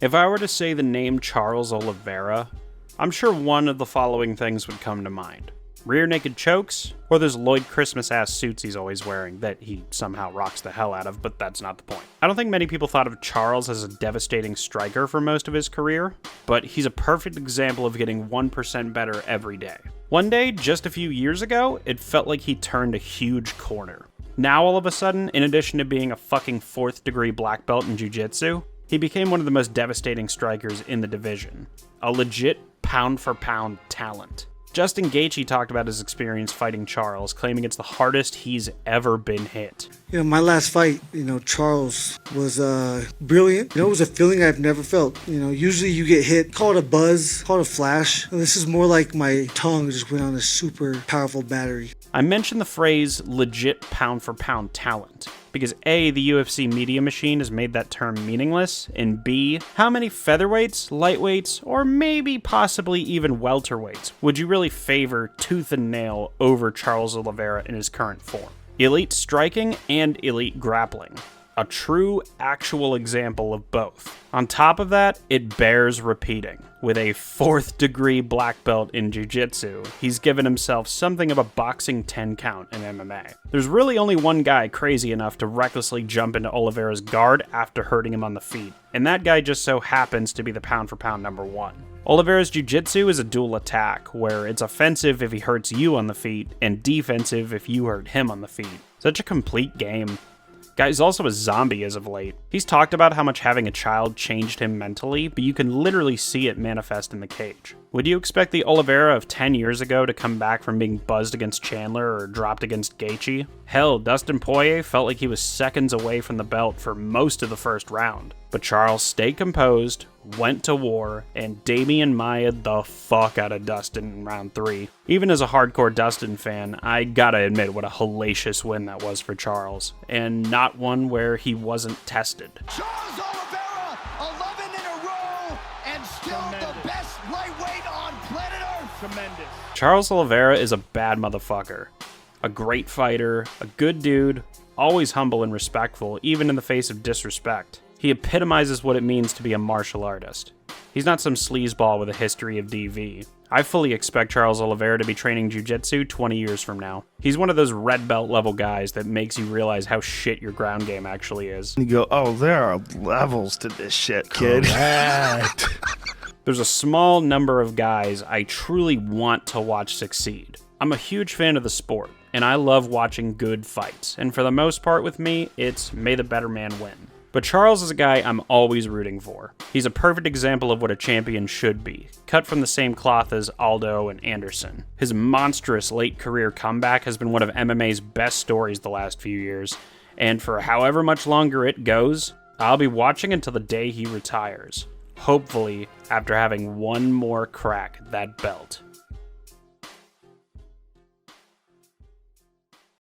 If I were to say the name Charles Oliveira, I'm sure one of the following things would come to mind. Rear naked chokes, or those Lloyd Christmas-ass suits he's always wearing that he somehow rocks the hell out of, but that's not the point. I don't think many people thought of Charles as a devastating striker for most of his career, but he's a perfect example of getting 1% better every day. One day, just a few years ago, it felt like he turned a huge corner. Now all of a sudden, in addition to being a fucking 4th degree black belt in jiu-jitsu, he became one of the most devastating strikers in the division. A legit pound-for-pound talent. Justin Gaethje talked about his experience fighting Charles, claiming it's the hardest he's ever been hit. My last fight, Charles was brilliant. It was a feeling I've never felt. Usually you get hit, call it a buzz, call it a flash. This is more like my tongue just went on a super powerful battery. I mentioned the phrase legit pound-for-pound talent because A, the UFC media machine has made that term meaningless, and B, how many featherweights, lightweights, or maybe possibly even welterweights would you really favor tooth and nail over Charles Oliveira in his current form? Elite striking and elite grappling. A true, actual example of both. On top of that, it bears repeating. With a 4th degree black belt in jiu-jitsu, he's given himself something of a boxing 10 count in MMA. There's really only one guy crazy enough to recklessly jump into Oliveira's guard after hurting him on the feet, and that guy just so happens to be the pound-for-pound number 1. Oliveira's jiu-jitsu is a dual attack, where it's offensive if he hurts you on the feet, and defensive if you hurt him on the feet. Such a complete game. Guy's also a zombie as of late. He's talked about how much having a child changed him mentally, but you can literally see it manifest in the cage. Would you expect the Oliveira of 10 years ago to come back from being buzzed against Chandler or dropped against Gaethje? Hell, Dustin Poirier felt like he was seconds away from the belt for most of the first round. But Charles stayed composed, went to war, and Damian Maia'd the fuck out of Dustin in round 3. Even as a hardcore Dustin fan, I gotta admit what a hellacious win that was for Charles, and not one where he wasn't tested. Charles Oliveira, 11 in a row, and still the best lightweight on planet Earth. Tremendous. Charles Oliveira is a bad motherfucker. A great fighter, a good dude, always humble and respectful, even in the face of disrespect. He epitomizes what it means to be a martial artist. He's not some sleazeball with a history of DV. I fully expect Charles Oliveira to be training jiu-jitsu 20 years from now. He's one of those red belt level guys that makes you realize how shit your ground game actually is. You go, oh, there are levels to this shit, kid. There's a small number of guys I truly want to watch succeed. I'm a huge fan of the sport, and I love watching good fights. And for the most part with me, it's may the better man win. But Charles is a guy I'm always rooting for. He's a perfect example of what a champion should be, cut from the same cloth as Aldo and Anderson. His monstrous late career comeback has been one of MMA's best stories the last few years, and for however much longer it goes, I'll be watching until the day he retires. Hopefully, after having one more crack at that belt.